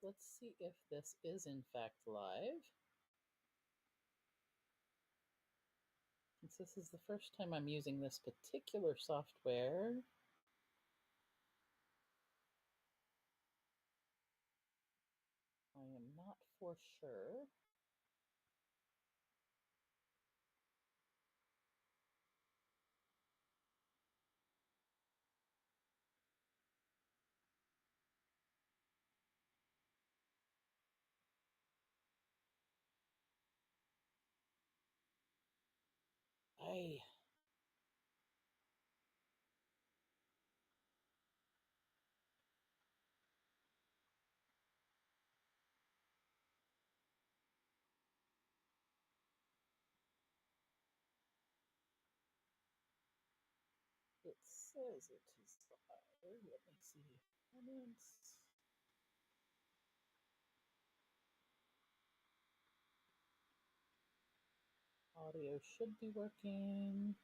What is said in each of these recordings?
right, let's see if this is in fact live. Since this is the first time I'm using this particular software, I am not for sure. I It says it is live. Let me see. Comments. Audio should be working.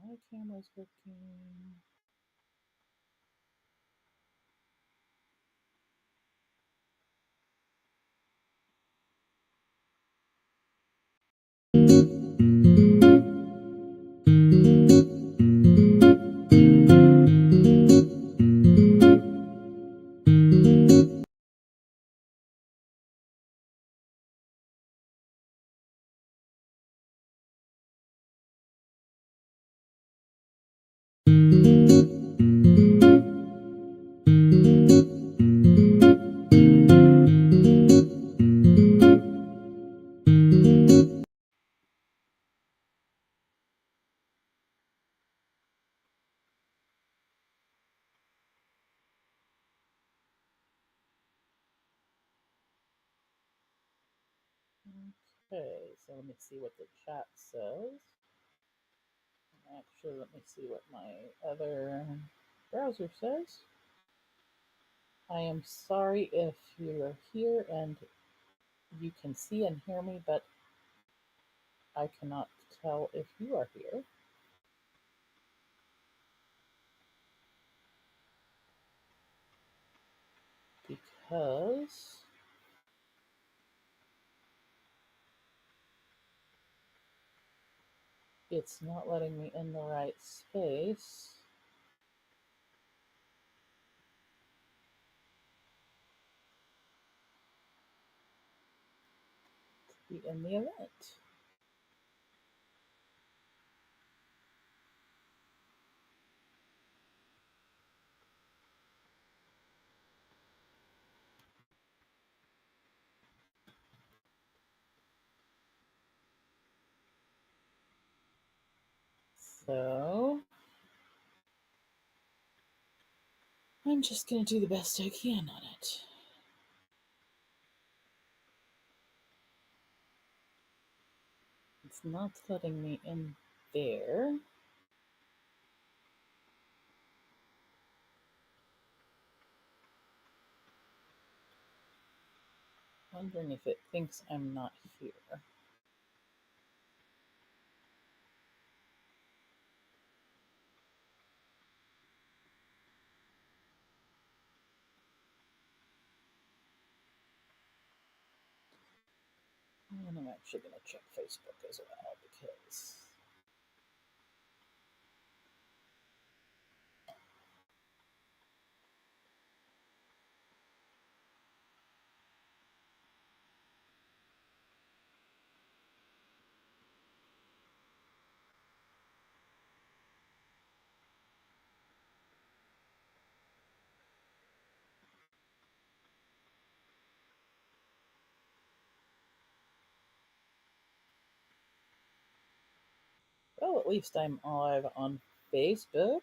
My camera's working. Okay, so let me see what the chat says. Actually, let me see what my other browser says. I am sorry if you're here and you can see and hear me, but I cannot tell if you are here because it's not letting me in the right space. To be in the event. So I'm just going to do the best I can on it. It's not letting me in there. Wondering if it thinks I'm not here. And I'm actually going to check Facebook as well because well, at least I'm live on Facebook.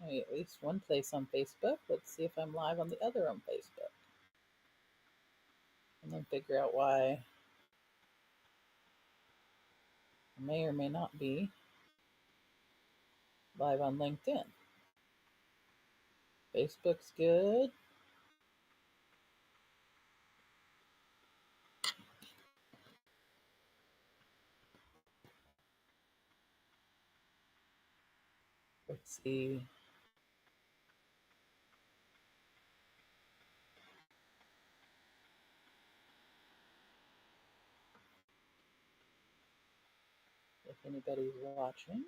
At least one place on Facebook. Let's see if I'm live on the other on Facebook. And then figure out why I may or may not be live on LinkedIn. Facebook's good. Let's see. If anybody's watching.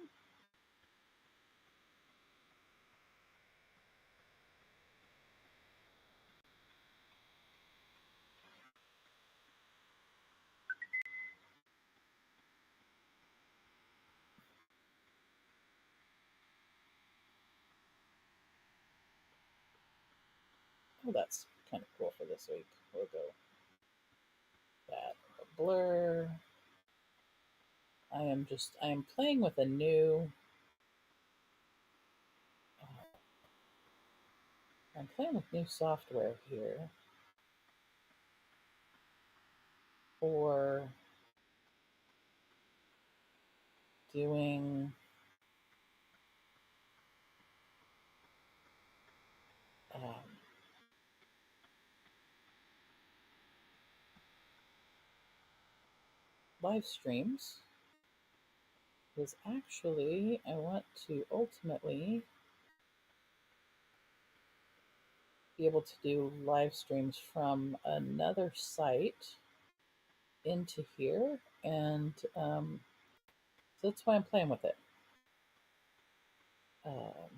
Oh, that's kind of cool for this week. We'll go that. Blur. I am playing with a new, I'm playing with new software here for doing um, live streams. Because actually, I want to ultimately be able to do live streams from another site into here, and so that's why I'm playing with it. Um,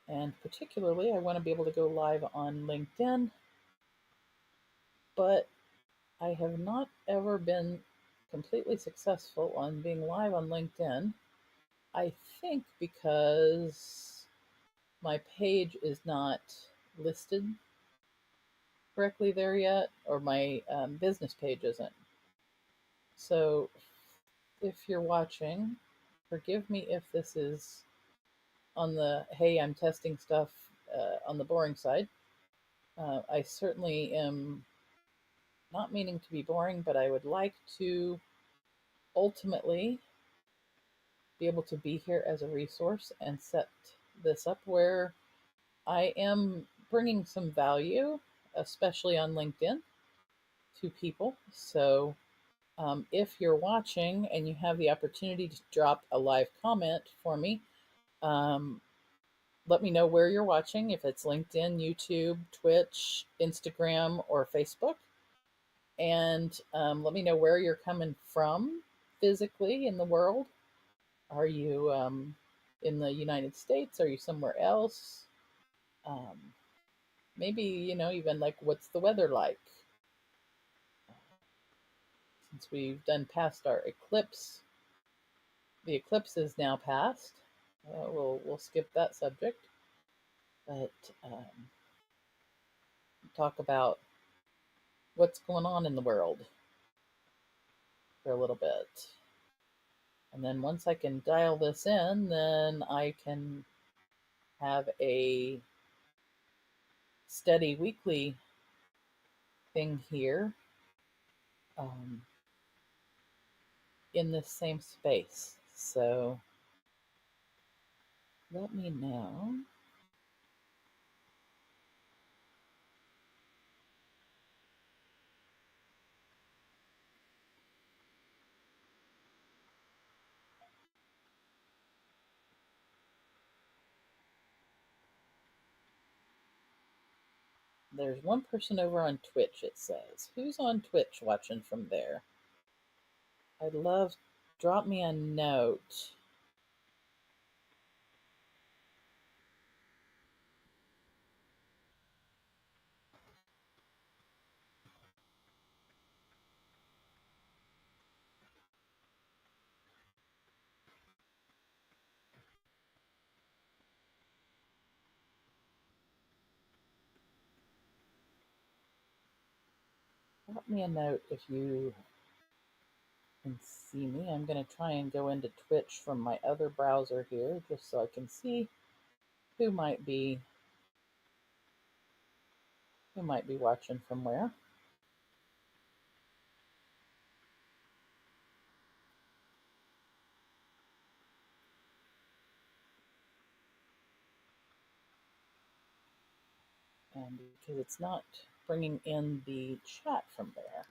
and particularly, I want to be able to go live on LinkedIn, but I have not ever been completely successful on being live on LinkedIn. I think because my page is not listed correctly there yet, or my business page isn't. So if you're watching, forgive me if this is on the hey, I'm testing stuff on the boring side. I certainly am not meaning to be boring, but I would like to ultimately be able to be here as a resource and set this up where I am bringing some value, especially on LinkedIn, to people. So if you're watching and you have the opportunity to drop a live comment for me, um, let me know where you're watching, if it's LinkedIn, YouTube, Twitch, Instagram, or Facebook. And let me know where you're coming from physically in the world. Are you in the United States? Are you somewhere else? Um, Maybe, even like what's the weather like? Since we've done past our eclipse, the eclipse is now past. We'll skip that subject, but talk about what's going on in the world for a little bit. And then once I can dial this in, then I can have a steady weekly thing here um, in this same space. So let me know. There's one person over on Twitch, it says. Who's on Twitch watching from there? I'd love, drop me a note. Drop me a note if you can see me. I'm going to try and go into Twitch from my other browser here just so I can see who might be watching from where. because it's not bringing in the chat from there.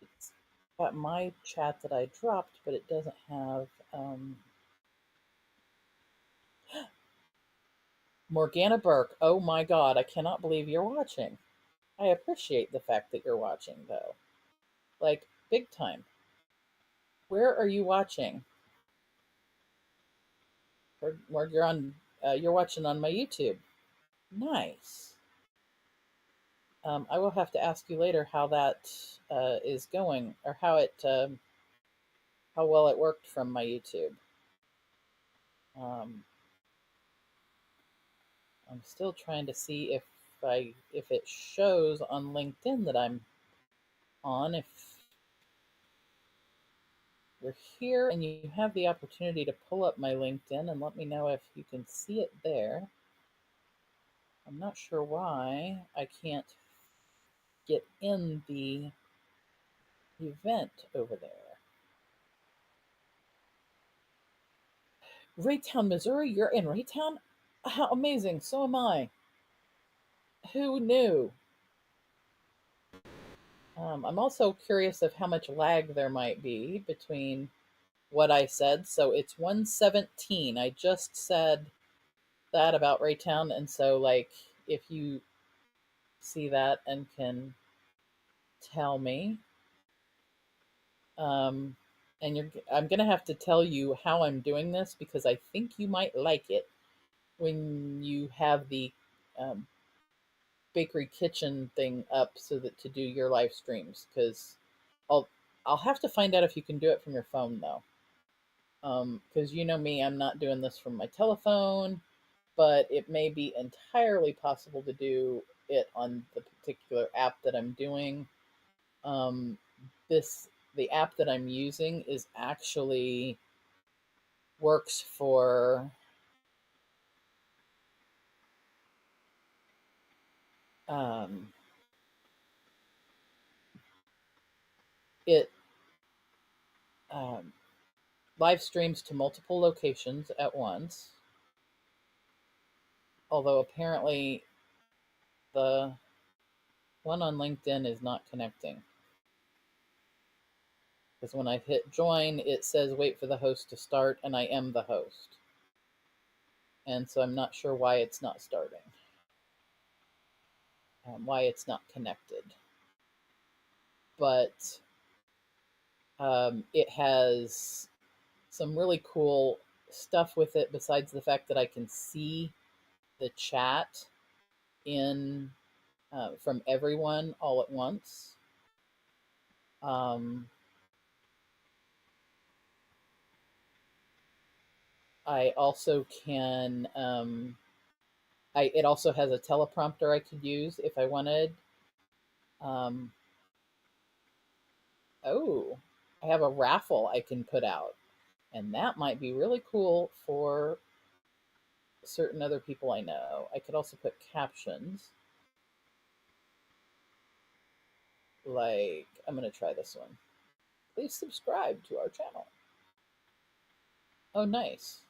It's got my chat that I dropped, but it doesn't have Morgana Burke. Oh my God, I cannot believe you're watching. I appreciate the fact that you're watching, though. Like, big time. Where are you watching? Or you're on? You're watching on my YouTube. Nice. I will have to ask you later how that is going, or how well it worked from my YouTube. Um, I'm still trying to see if it shows on LinkedIn that I'm on. If you're here and you have the opportunity to pull up my LinkedIn and let me know if you can see it there. I'm not sure why I can't get in the event over there. Raytown, Missouri? You're in Raytown? How amazing. So am I. Who knew? I'm also curious of how much lag there might be between what I said. So it's 117. I just said that about Raytown. And so, like, if you see that and can tell me, um, I'm going to have to tell you how I'm doing this because I think you might like it when you have the um, bakery kitchen thing up so that to do your live streams because I'll I'll have to find out if you can do it from your phone though. Because you know me, I'm not doing this from my telephone, but it may be entirely possible to do it on the particular app that I'm doing. Um, the app that I'm using is actually works for um, it um, live streams to multiple locations at once. Although apparently the one on LinkedIn is not connecting. Because when I hit join, it says wait for the host to start, and I am the host. And so I'm not sure why it's not starting, why it's not connected. But it has some really cool stuff with it besides the fact that I can see the chat in from everyone all at once. I also can it also has a teleprompter I could use if I wanted. Um, oh, I have a raffle I can put out, and that might be really cool for certain other people I know. I could also put captions. Like, I'm going to try this one. Please subscribe to our channel. Oh, nice.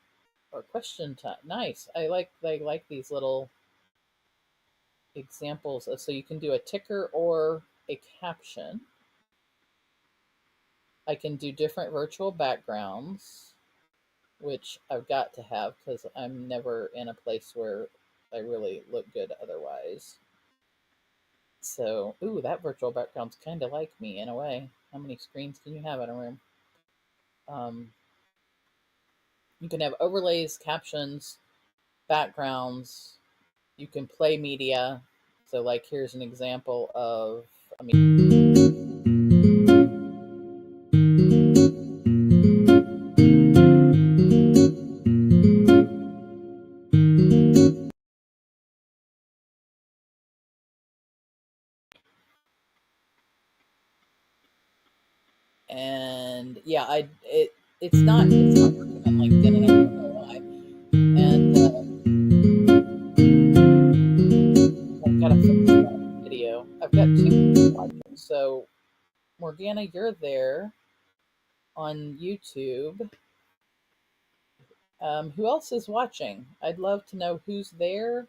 Or question time. Nice. I like these little examples. So you can do a ticker or a caption. I can do different virtual backgrounds, which I've got to have because I'm never in a place where I really look good otherwise. So, ooh, that virtual background's kind of like me in a way. How many screens can you have in a room? You can have overlays, captions, backgrounds. You can play media. So, like, here's an example of, I mean, and yeah, it's not working on LinkedIn, and I don't know why. And I've got to fix that video. I've got two people watching. So Morgana, you're there on YouTube. Who else is watching? I'd love to know who's there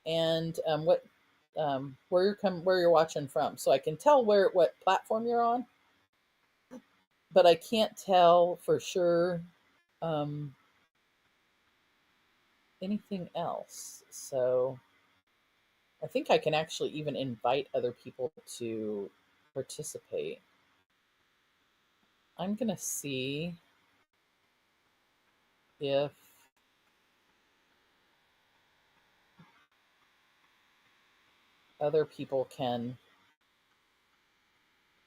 and what where you're watching from, so I can tell what platform you're on. But I can't tell for sure um, anything else. So I think I can actually even invite other people to participate. I'm gonna see if other people can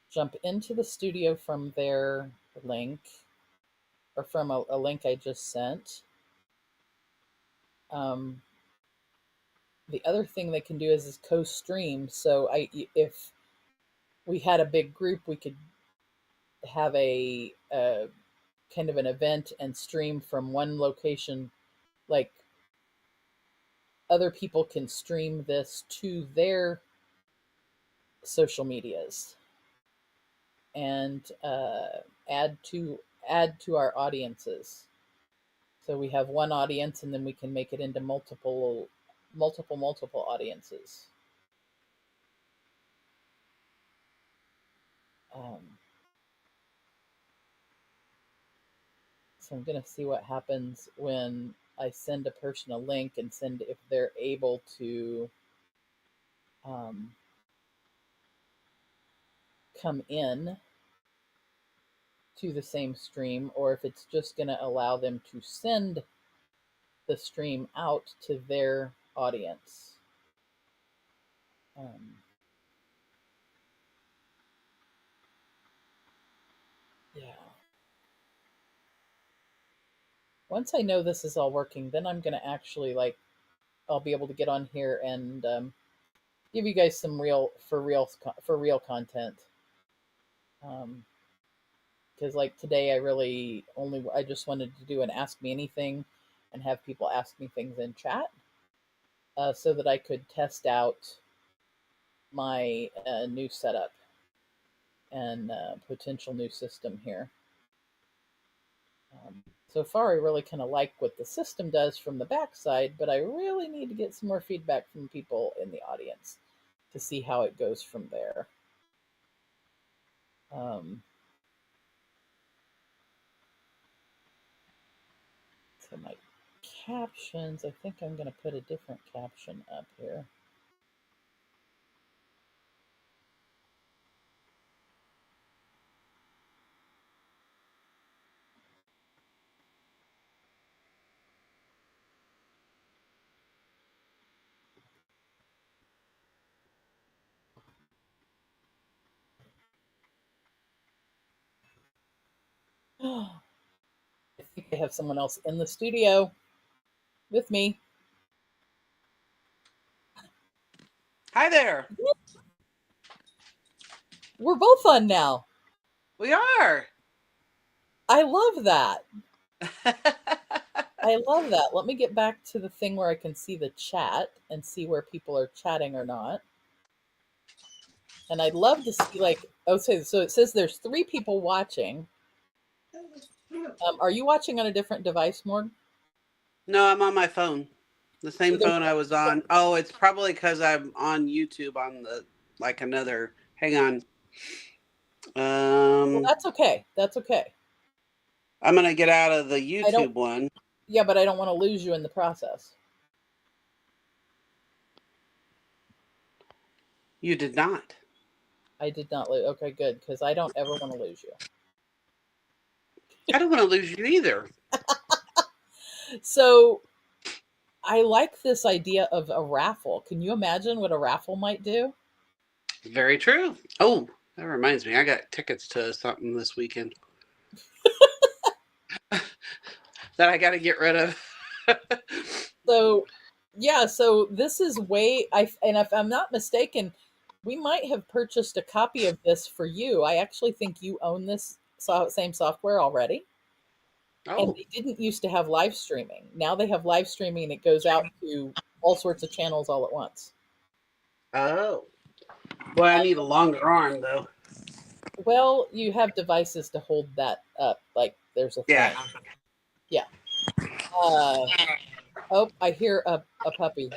jump into the studio from their link or from a link I just sent. Um, the other thing they can do is co-stream. So if we had a big group, we could have a kind of an event and stream from one location. Like other people can stream this to their social medias and add to our audiences. So we have one audience, and then we can make it into multiple audiences. Um, so I'm going to see what happens when I send a person a link and send if they're able to um, come in to the same stream, or if it's just going to allow them to send the stream out to their audience. Um, yeah. Once I know this is all working, then I'm going to actually I'll be able to get on here and give you guys some real content. Because like today, I just wanted to do an ask me anything, and have people ask me things in chat, so that I could test out my new setup and potential new system here. So far, I really kind of like what the system does from the backside, but I really need to get some more feedback from people in the audience to see how it goes from there. So my captions, I think I'm going to put a different caption up here. I think I have someone else in the studio with me. Hi there. We're both on now. We are. I love that. I love that. Let me get back to the thing where I can see the chat and see where people are chatting or not. And I'd love to see so it says there's 3 people watching. Are you watching on a different device, Morgan? No, I'm on my phone. The So same phone I was on. Oh, it's probably because I'm on YouTube on another. Hang on. Well, that's okay. That's okay. I'm gonna get out of the I don't. YouTube one. Yeah, but I don't want to lose you in the process. You did not. I did not lose. Okay, good, because I don't ever want to lose you. I don't want to lose you either. So I like this idea of a raffle. Can you imagine what a raffle might do? Very true. Oh, that reminds me. I got tickets to something this weekend that I got to get rid of. So yeah, so this is and if I'm not mistaken, we might have purchased a copy of this for you. I actually think you own this same software already. And Oh. they didn't used to have live streaming. Now they have live streaming and it goes out to all sorts of channels all at once. Oh. Boy, I need a longer arm though. Well, you have devices to hold that up. Like there's a thing. Yeah. Yeah. Oh, I hear a puppy.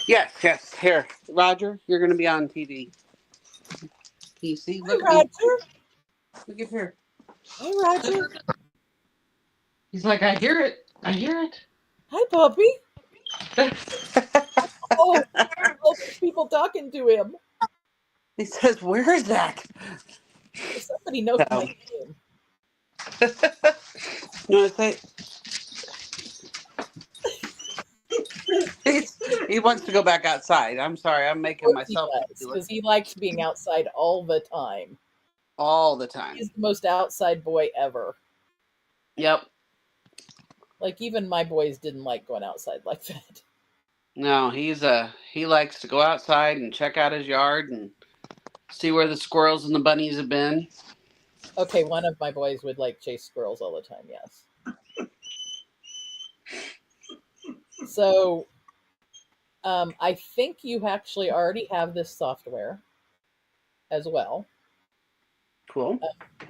Yes, yes. Here, Roger, you're going to be on TV. Can you see? Hi, Look at me. Roger. Look at here. Hi, Roger. He's like, I hear it. I hear Hi, puppy. it. Oh, oh, there's people talking to him. He says, where is that? Somebody knows my So, name. no, it's like, he wants to go back outside. I'm sorry. I'm Of making course he myself does, ridiculous because he likes being outside all the time. all the time. He's the most outside boy ever. Yep. Like, even my boys didn't like going outside like that. No, he likes to go outside and check out his yard and see where the squirrels and the bunnies have been. Okay, one of my boys would like chase squirrels all the time, yes. So, I think you actually already have this software as well. Cool.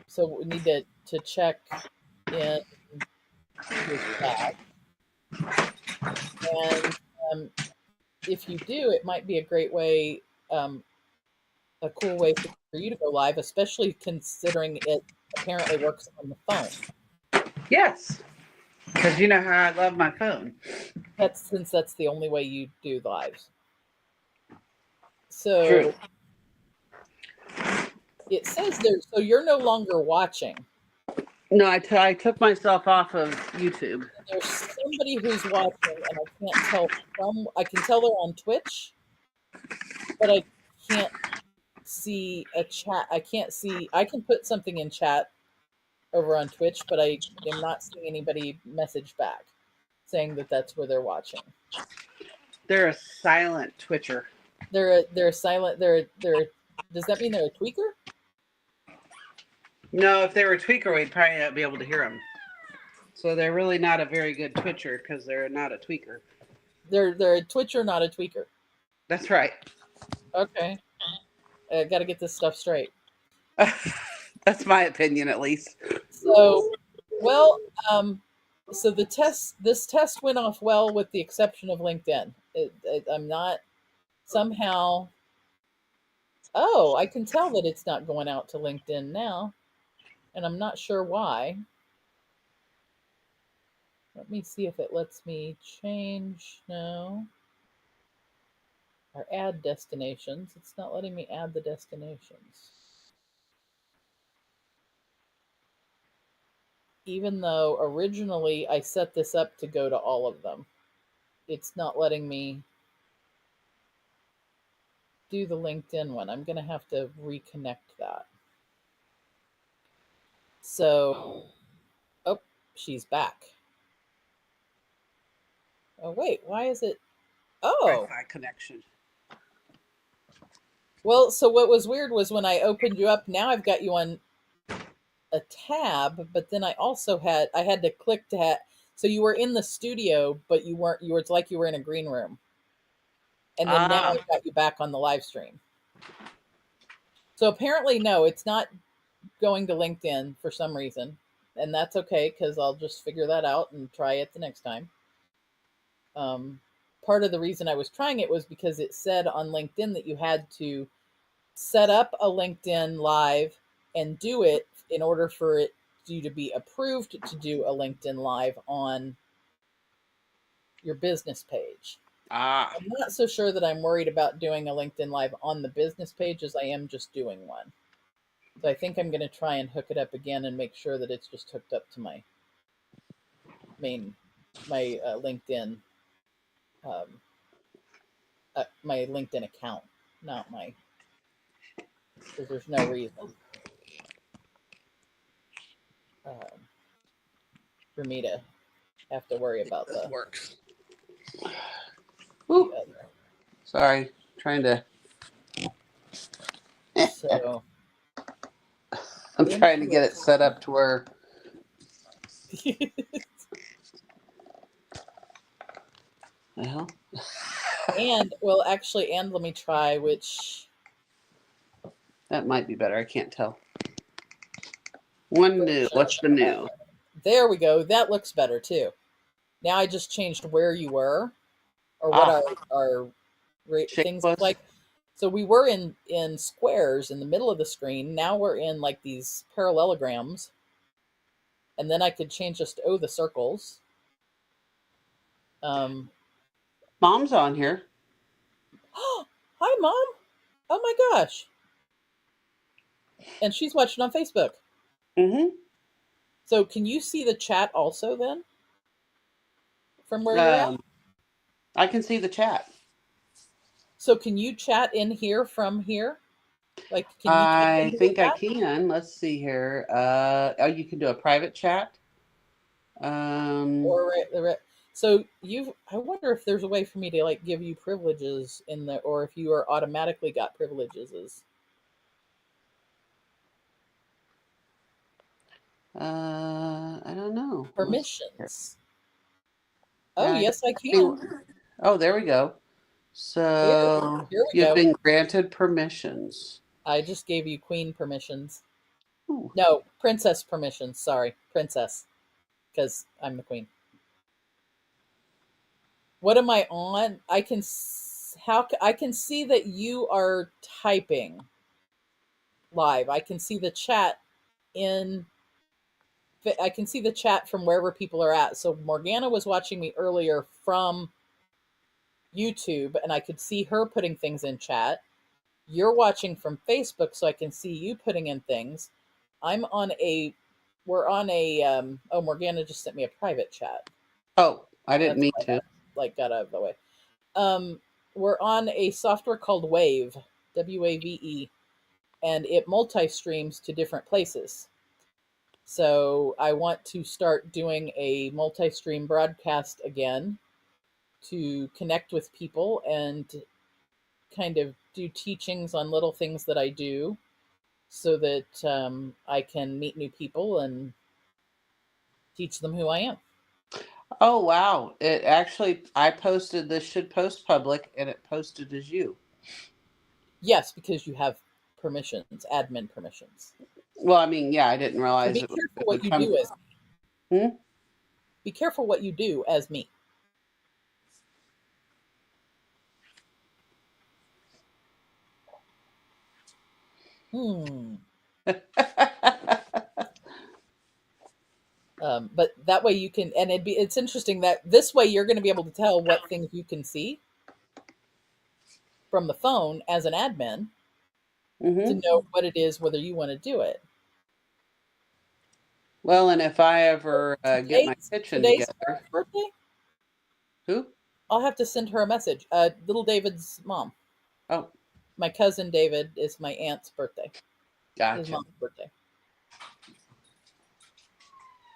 So we need to check in your chat. And if you do, it might be a great way, a cool way for you to go live, especially considering it apparently works on the phone. Yes, because you know how I love my phone. That's the only way you do lives. True. So it says there, so you're no longer watching. No, I took myself off of YouTube. There's somebody who's watching, and I can't tell I can tell they're on Twitch, but I can't see a chat. I can't see, I can put something in chat over on Twitch, but I am not seeing anybody message back saying that that's where they're watching. They're a silent Twitcher. They're silent. They're. Does that mean they're a tweaker? No, if they were a tweaker, we'd probably not be able to hear them. So they're really not a very good Twitcher because they're not a tweaker. They're a twitcher, not a tweaker. That's right. Okay, I got to get this stuff straight. That's my opinion, at least. So, well, so this test went off well, with the exception of LinkedIn. I'm not somehow. Oh, I can tell that it's not going out to LinkedIn now, and I'm not sure why. Let me see if it lets me change. No. Or add destinations. It's not letting me add the destinations. Even though originally I set this up to go to all of them, it's not letting me do the LinkedIn one. I'm going to have to reconnect that. So, oh, she's back. Oh, wait, why is it? Oh, Wi-Fi connection. well, so what was weird was when I opened you up, now I've got you on a tab, but then I had to click to so you were in the studio, but you weren't, it's like you were in a green room. And then now Ah, I've got you back on the live stream. So apparently, no, it's not going to LinkedIn for some reason. And that's okay, because I'll just figure that out and try it the next time. Part of the reason I was trying it was because it said on LinkedIn that you had to set up a LinkedIn live and do it in order for you to be approved to do a LinkedIn live on your business page. ah. I'm not so sure that I'm worried about doing a LinkedIn live on the business page as I am just doing one. So I think I'm going to try and hook it up again and make sure that it's just hooked up to my LinkedIn, um, my LinkedIn account, not my, because there's no reason um, for me to have to worry about This works. the Ooh, other. sorry. Trying to. So I'm trying to get it set interesting. up to where. Well, And well, actually, and let me try which that might be better. I can't tell. One new. version. What's the new? There we go. That looks better too. Now I just changed where you were or what Ah, our shape things look was. like. So we were in squares in the middle of the screen. Now we're in like these parallelograms, and then I could change just the circles. Um, Mom's on here. Hi, mom. Oh my gosh! And she's watching on Facebook. Mm-hmm. So can you see the chat also then from where you're at? Um, I can see the chat. So can you chat in here from here? Like, can you type I into the think I chat? can. Let's see here. Oh, you can do a private chat. Um, Or so you I wonder if there's a way for me to like give you privileges in the or if you are automatically got privileges as I don't know. Let's see here. permissions. Oh, Yeah, I yes, I don't can. see. Oh, there we go. Here, So here we you've go. been granted permissions. I just gave you queen permissions. Ooh. No, princess permissions. Sorry, princess, because I'm the queen. What am I on? I can I can see that you are typing live. I can see the chat in I can see the chat from wherever people are at. So Morgana was watching me earlier from YouTube and I could see her putting things in chat. You're watching from Facebook so I can see you putting in things. I'm on a we're on a oh, Morgana just sent me a private chat. Oh, I didn't That's mean why to. that like got out of the way. Um we're on a software called Wave, WAVE, and it multi-streams to different places. So I want to start doing a multi-stream broadcast again to connect with people and kind of do teachings on little things that I do so that I can meet new people and teach them who I am. Oh, wow. It actually, I posted this should post public and it posted as you. Yes, because you have permissions, admin permissions. Well, I mean, yeah, I didn't So realize be it careful would what you come. do as Hmm? be careful what you do as me. Hmm. But that way you can, and it's interesting that this way you're going to be able to tell what things you can see from the phone as an admin to Hmm. know what it is, whether you want to do it. Well, and if I ever get my kitchen Today's together, birthday. who? I'll have to send her a message. Little David's mom, Oh, my cousin David, is my aunt's birthday. His gotcha. mom's birthday.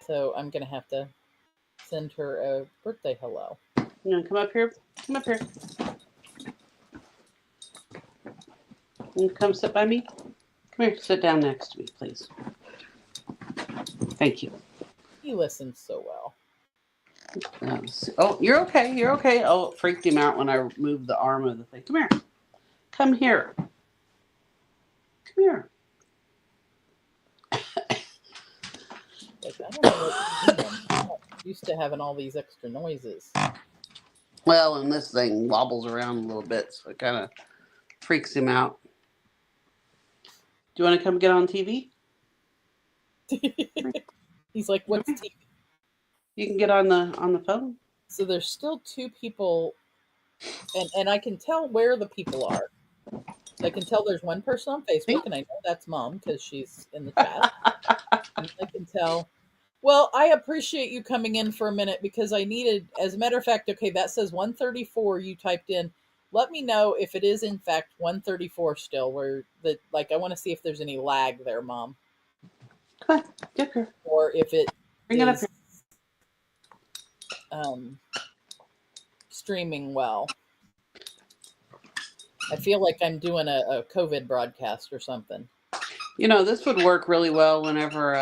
So I'm gonna have to send her a birthday hello. You want to come up here? Come up here. You come sit by me? Come here, sit down next to me, please. Thank you. He listens so well. Oh, you're okay. You're okay. Oh, it freaked him out when I moved the arm of the thing. Come here. Come here. Come here. Like I don't know what you're doing. I'm not used to having all these extra noises. Well, and this thing wobbles around a little bit, so it kind of freaks him out. Do you want to come get on TV? He's like, Come "What's here. TV?" You can get on the phone. So there's still two people, and I can tell where the people are. I can tell there's one person on See? Facebook, and I know that's mom because she's in the chat. And I can tell. Well, I appreciate you coming in for a minute because I needed, as a matter of fact, okay, that says 134 you typed in. Let me know if it is in fact 134 still, where the like I want to see if there's any lag there, mom, Come on, get up here. or if it Bring it up is here. um, streaming well. I feel like I'm doing a COVID broadcast or something. You know, this would work really well whenever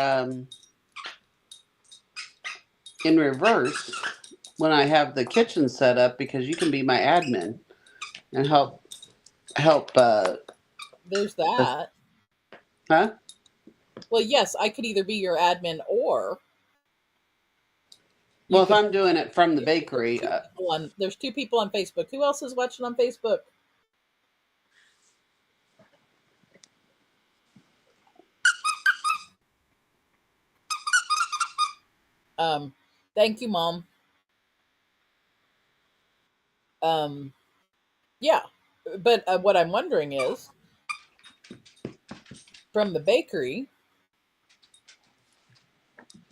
in reverse when I have the kitchen set up because you can be my admin and help There's the, that. huh? Well, yes, I could either be your admin or You Well, if can. I'm doing it from the bakery, There's two people on Facebook. Who else is watching on Facebook? Um, Thank you, Mom. Um, yeah, but what I'm wondering is from the bakery,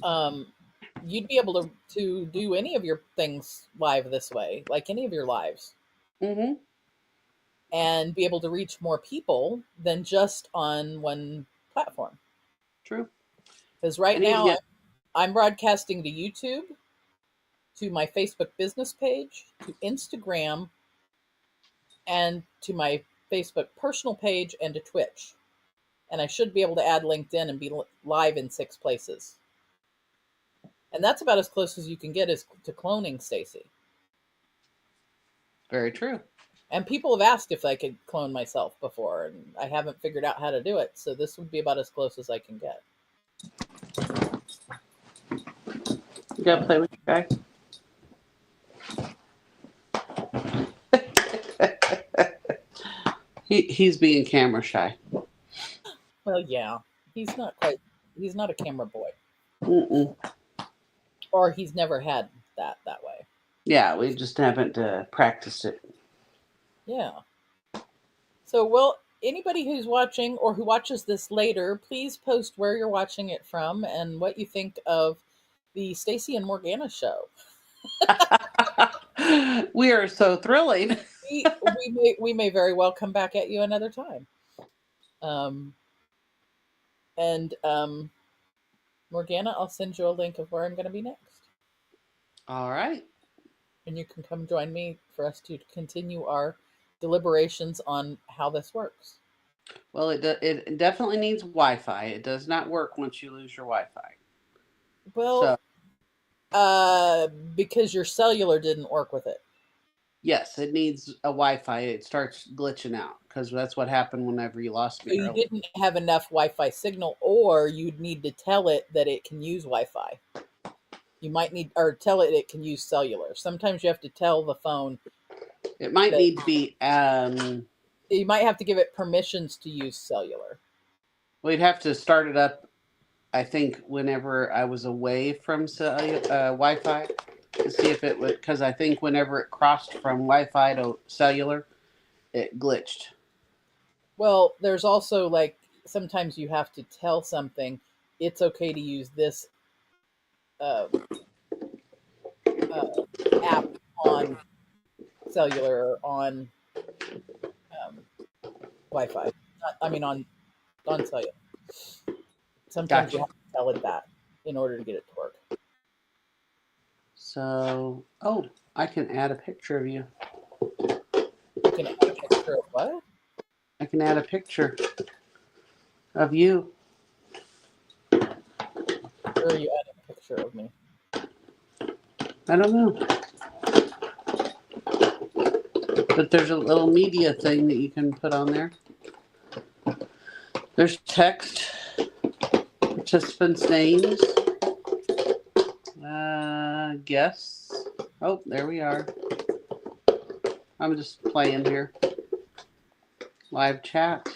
um, you'd be able to do any of your things live this way, like any of your lives, mm-hmm, and be able to reach more people than just on one platform. true. Because I right need to now get. I'm broadcasting to YouTube, to my Facebook business page, to Instagram, and to my Facebook personal page, and to Twitch. And I should be able to add LinkedIn and be live in 6 places. And that's about as close as you can get as to cloning, Stacy. Very true. And people have asked if I could clone myself before, and I haven't figured out how to do it. So this would be about as close as I can get. You gotta Um, play with your guy. He's being camera shy. well, yeah, he's not quite. He's not a camera boy, Mm-mm. or he's never had that way. Yeah, we just haven't practiced it. Yeah. So, well, anybody who's watching or who watches this later, please post where you're watching it from and what you think of the Stacy and Morgana show. We are so thrilling. We may very well come back at you another time. Um, and Morgana, I'll send you a link of where I'm going to be next, All right. and you can come join me for us to continue our deliberations on how this works. Well, it definitely needs Wi-Fi. It does not work once you lose your Wi-Fi. Well, So because your cellular didn't work with it. yes, it needs a Wi-Fi. It starts glitching out because that's what happened whenever you lost So me you earlier. didn't have enough Wi-Fi signal, or you'd need to tell it that it can use Wi-Fi. You might need, or tell it can use cellular. Sometimes you have to tell the phone It might that need to be. you might have to give it permissions to use cellular. We'd have to start it up. I think whenever I was away from Wi-Fi to see if it would, because I think whenever it crossed from Wi-Fi to cellular, it glitched. Well, there's also like sometimes you have to tell something it's okay to use this um, uh, app on cellular or on um, Wi-Fi. I mean on cellular. Sometimes you Gotcha. have to tell it that in order to get it to work. So, oh, I can add a picture of you. You can add a picture of what? I can add a picture of you. Where are you adding a picture of me? I don't know, but there's a little media thing that you can put on there. There's text, participants' names, guests. Oh, there we are. I'm just playing here. Live chat.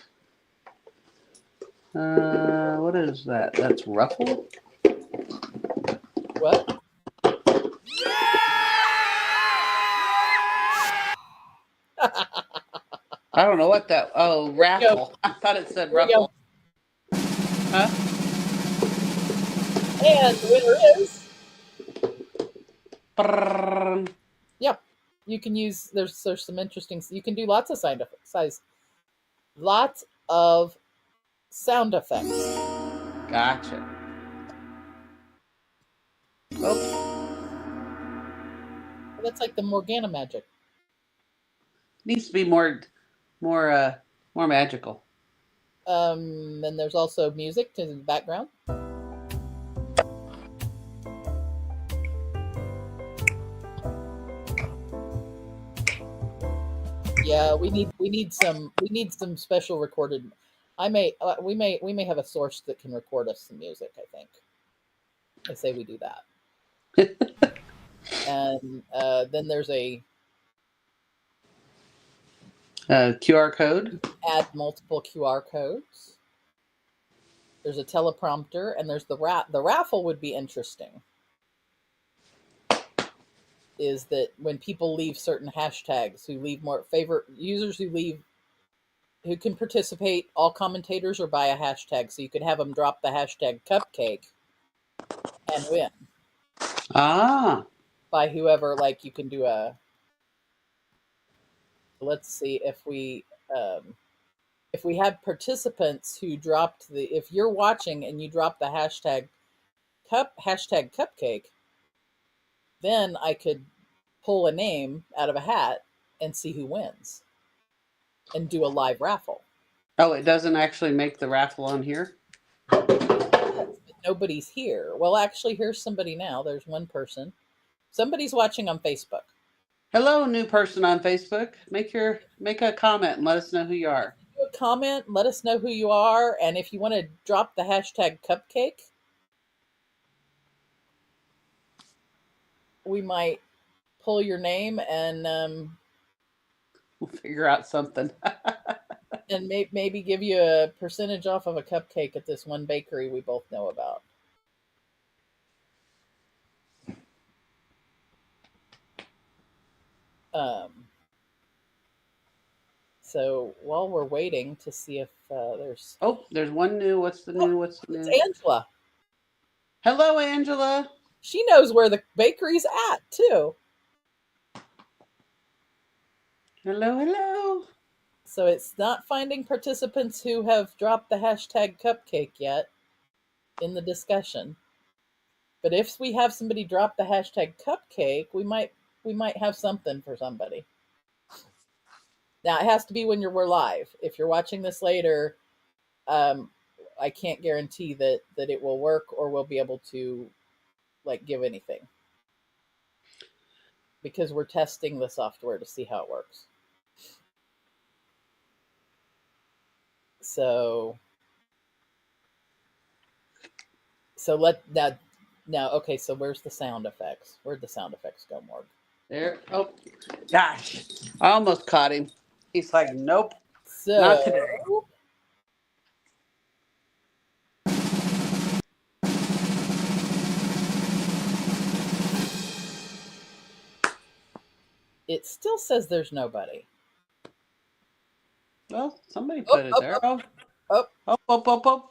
What is that? That's Ruffle? What? I don't know what that. Oh, Here we go. Raffle. I thought it said Here we go. Ruffle. Huh? And the winner is, Brrrr. yeah. You can use there's some interesting. You can do lots of lots of sound effects. Gotcha. Oh, That's like the Morgana magic. needs to be more magical. And there's also music to the background. Yeah, we need some special recorded. I may we may have a source that can record us some music. I think. I say we do that. and then there's a QR code. add multiple QR codes. There's a teleprompter, and there's the raffle would be interesting. Is that when people leave certain hashtags, who leave more favorite users who can participate, all commentators, or by a hashtag. So you could have them drop the hashtag cupcake and win Ah, by whoever. Like you can do a. Let's see if we had participants who dropped the. If you're watching and you drop the hashtag cupcake, then I could pull a name out of a hat and see who wins and do a live raffle. oh, it doesn't actually make the raffle on here. Nobody's here. Well, actually, here's somebody now. There's one person. Somebody's watching on Facebook. Hello, new person on Facebook. Make a comment and let us know who you are. Do a comment, let us know who you are, and if you want to drop the hashtag cupcake, we might pull your name We'll figure out something. and maybe give you a percentage off of a cupcake at this one bakery we both know about. Um, so while we're waiting to see if there's Oh, there's one new. What's the new? What's the it's new? Angela. Hello, Angela. She knows where the bakery's at too. Hello, hello. So it's not finding participants who have dropped the hashtag cupcake yet in the discussion. But if we have somebody drop the hashtag cupcake, we might have something for somebody. Now it has to be when we're live. If you're watching this later, um, I can't guarantee that it will work or we'll be able to like give anything because we're testing the software to see how it works. So let that now. Okay, so where's the sound effects? Where'd the sound effects go, Morg? There. Oh, gosh. I almost caught him. He's like, nope, not So today. it still says there's nobody. Well, somebody Oh, put it oh, there. oh, oh. Oh, oh, oh, oh.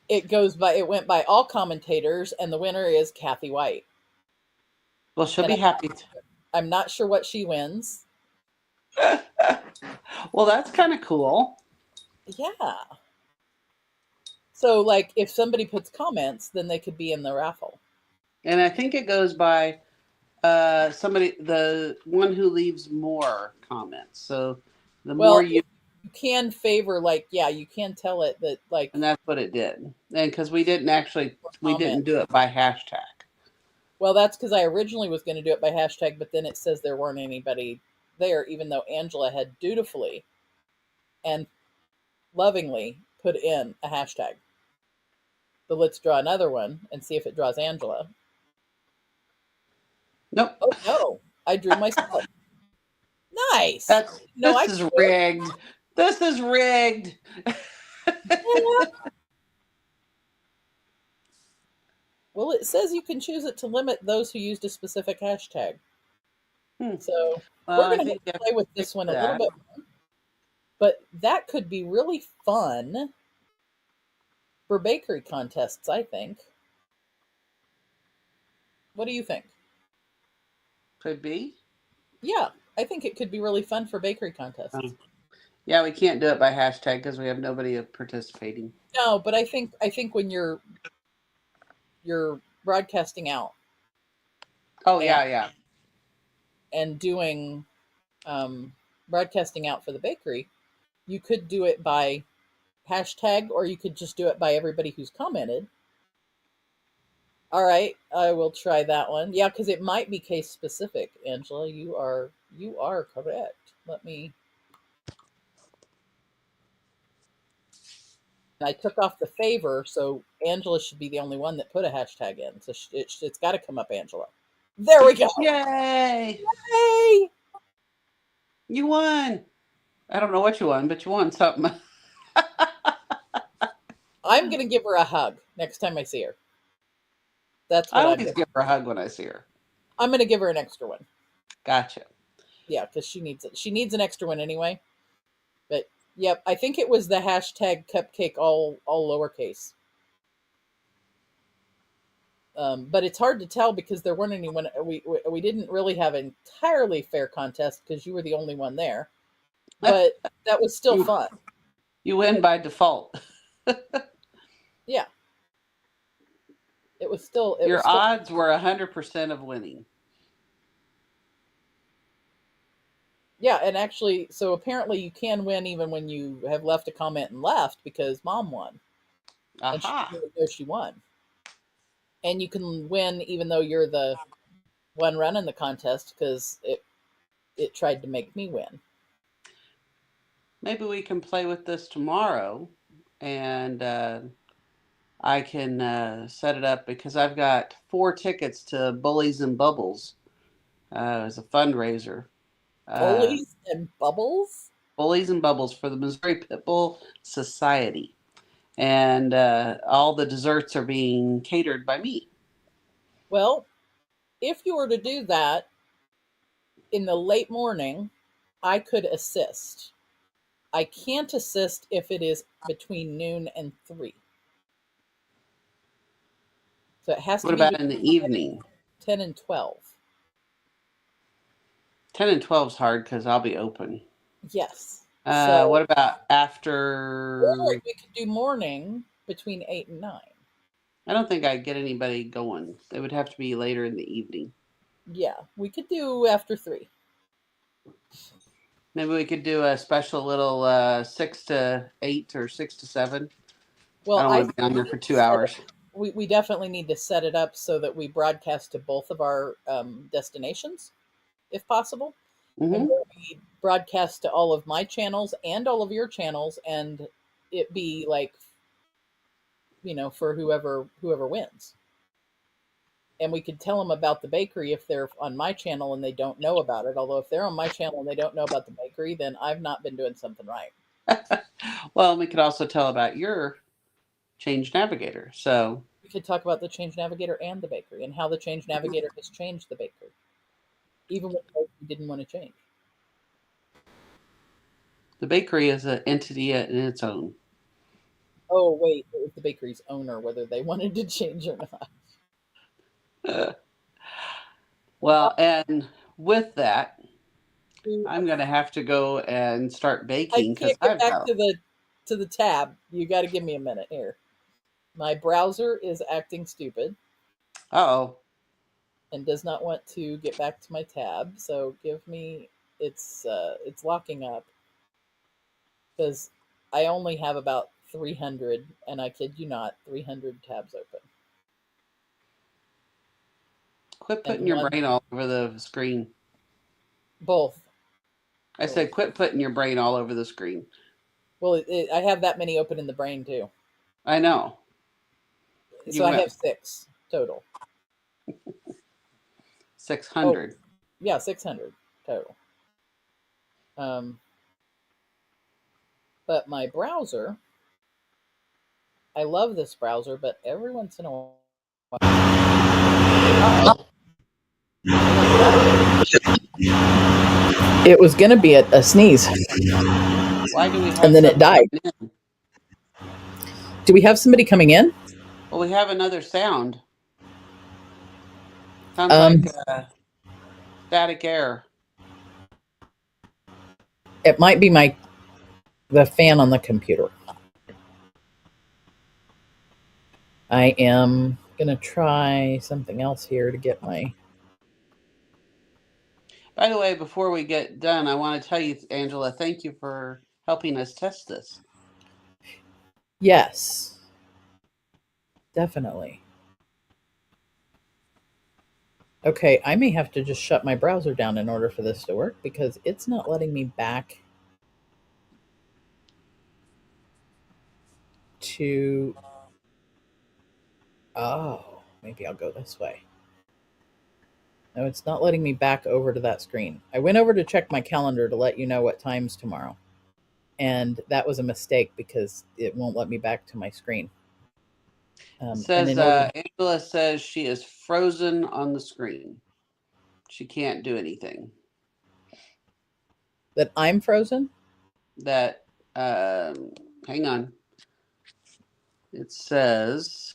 It went by all commentators, and the winner is Kathy White. Well, she'll And be happy. I'm not sure what she wins. Well, that's kind of cool. Yeah. So, like, if somebody puts comments, then they could be in the raffle. And I think it goes by the one who leaves more comments. So the more Well, you, you can favor, like, yeah, you can tell it that, like, and that's what it did. And because we comment. didn't do it by hashtag. Well, that's because I originally was going to do it by hashtag, but then it says there weren't anybody there, even though Angela had dutifully and lovingly put in a hashtag. So let's draw another one and see if it draws Angela. Nope. Oh no, I drew myself. Nice. That's No, I this can is do it. rigged. This is rigged. Yeah. Well, it says you can choose it to limit those who used a specific hashtag. Hmm. So Well, we're I going to have think you to have play with to fix this one a little that. bit more. But that could be really fun for bakery contests, I think. What do you think? Could be. Yeah, I think it could be really fun for bakery contests. Yeah, we can't do it by hashtag because we have nobody participating. No, but I think when you're broadcasting out Oh and yeah, yeah. doing um, broadcasting out for the bakery, you could do it by hashtag or you could just do it by everybody who's commented. All right, I will try that one. Yeah, because it might be case specific. Angela, you are correct. Let me. I took off the favor, so Angela should be the only one that put a hashtag in. So it's got to come up, Angela. There we go. Yay! Hey, You won. I don't know what you won, but you won something. I'm gonna give her a hug next time I see her. That's I what I'm always gonna. give her a hug when I see her. I'm gonna give her an extra one. Gotcha. Yeah, because she needs it. She needs an extra one anyway. But yep, I think it was the hashtag cupcake all lowercase. But it's hard to tell because there weren't anyone. We didn't really have an entirely fair contest because you were the only one there. But that was still you fun. you win by default. Yeah, it was still Your odds were 100% of winning. yeah, and actually, so apparently you can win even when you have left a comment and left because mom won and she Aha. didn't even know she won. And you can win even though you're the one running the contest because it tried to make me win. Maybe we can play with this tomorrow and I can set it up because I've got 4 tickets to Bullies and Bubbles as a fundraiser. Uh, Bullies and bubbles. Bullies and Bubbles for the Missouri Pitbull Society. And all the desserts are being catered by me. Well, if you were to do that in the late morning, I could assist. I can't assist if it is between noon and 3. So it has to What be about in the between evening? 10 and 12. 10 and 12 is hard because I'll be open. Yes. So, What about or after? we could do morning between 8 and 9. I don't think I'd get anybody going. It would have to be later in the evening. Yeah, we could do after 3. Maybe we could do a special little 6 to 8 or 6 to 7. I Well, don't I want to think be on we there need for to two set it, hours. we definitely need to set it up so that we broadcast to both of our destinations if possible. And Hmm. where we broadcast to all of my channels and all of your channels and it be like, for whoever wins. And we could tell them about the bakery if they're on my channel and they don't know about it. Although if they're on my channel and they don't know about the bakery, then I've not been doing something right. Well, we could also tell about your Change Navigator. So We could talk about the Change Navigator and the bakery and how the Change Navigator has changed the bakery, even when we didn't want to change. the bakery is an entity in its own. Oh, wait, it was the bakery's owner, whether they wanted to change or not. Well, and with that, I I'm going to have to go and start baking because can't get I've back got. to the tab. You got to give me a minute here. My browser is acting stupid Oh, and does not want to get back to my tab. So give me it's locking up because I only have about 300, and I kid you not, 300 tabs open quit and putting your one brain all over the screen. both I both. said, quit putting your brain all over the screen. Well, I have that many open in the brain too, I know. You so I went have 6 total. Oh, 600. yeah, 600 total. Um, but my browser, I love this browser, but every once in a while, Uh-oh. it was going to be a sneeze, Why do we have and then it somebody died. coming in? Do we have somebody coming in? Well, we have another sound. Sounds Um, like static air. it might be the fan on the computer. I am gonna try something else here to get my. By the way, before we get done, I want to tell you, Angela, thank you for helping us test this. Yes, definitely. Okay, I may have to just shut my browser down in order for this to work because it's not letting me back to. Oh, maybe I'll go this way. No, it's not letting me back over to that screen. I went over to check my calendar to let you know what time's tomorrow. And that was a mistake because it won't let me back to my screen. It And says in order Angela says she is frozen on the screen. She can't do anything. that I'm frozen. That hang on. It says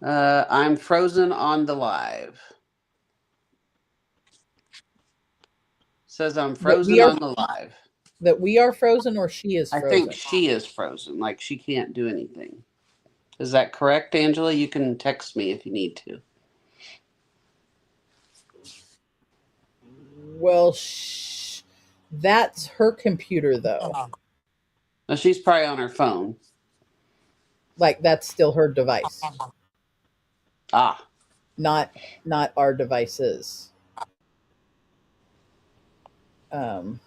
I'm frozen on the live. It says I'm That we frozen are on the live. that we are frozen, or she is I think frozen. she is frozen, like she can't do anything. Is that correct, Angela? You can text me if you need to. Well, that's her computer, though. Well, she's probably on her phone. Like that's still her device, Ah, not our devices. Um,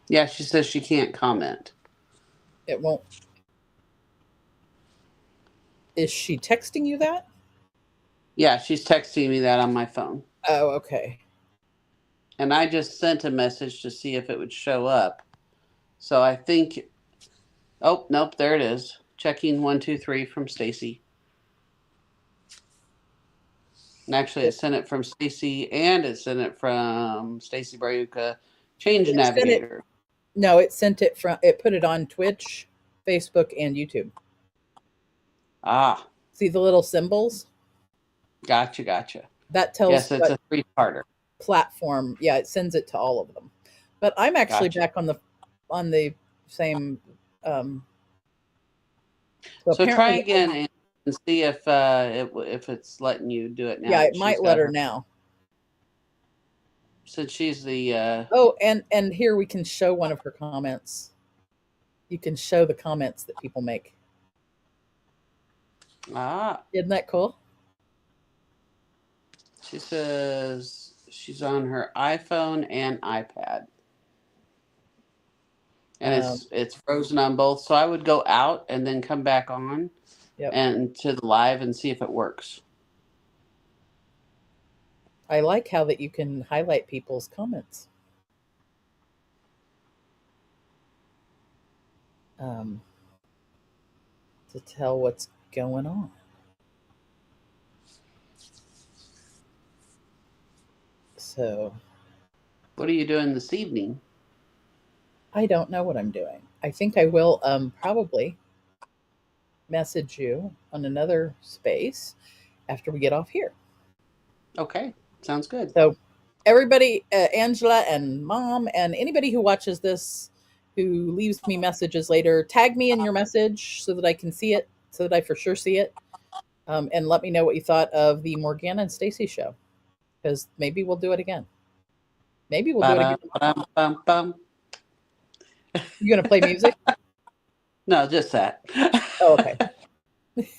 yeah, she says she can't comment. it won't. Is she texting you that? Yeah, she's texting me that on my phone. Oh, okay. And I just sent a message to see if it would show up. So I think, oh, nope, there it is. Checking 123 from Stacy. And actually, it sent it from Stacy and it sent it from Stacy Brayuka, Change It sent it. Navigator. No, it sent it from. It put it on Twitch, Facebook, and YouTube. Ah, See the little symbols? gotcha. That tells Yes, it's what a three-parter. platform. Yeah, it sends it to all of them. But I'm actually Gotcha. back on the same. Um, so So try apparently, again and see if if it's letting you do it now yeah, that it she's might let got her her. now. Since she's the Oh, and here we can show one of her comments. You can show the comments that people make. ah, Isn't that cool? she says she's on her iPhone and iPad. And Um, it's frozen on both. So I would go out and then come back on yep. and to the live and see if it works. I like how that you can highlight people's comments. Um, to tell what's going on. So What are you doing this evening? I don't know what I'm doing. I think I will probably message you on another space after we get off here. Okay, sounds good. So everybody, Angela and Mom, and anybody who watches this, who leaves me messages later, tag me in your message so that I can see it, so that I for sure see it, and let me know what you thought of the Morgana and Stacy show, because maybe we'll do it again. Maybe we'll do it again. Ba-da-ba-dum-bum-bum. You gonna play music? No, just that. Oh, okay.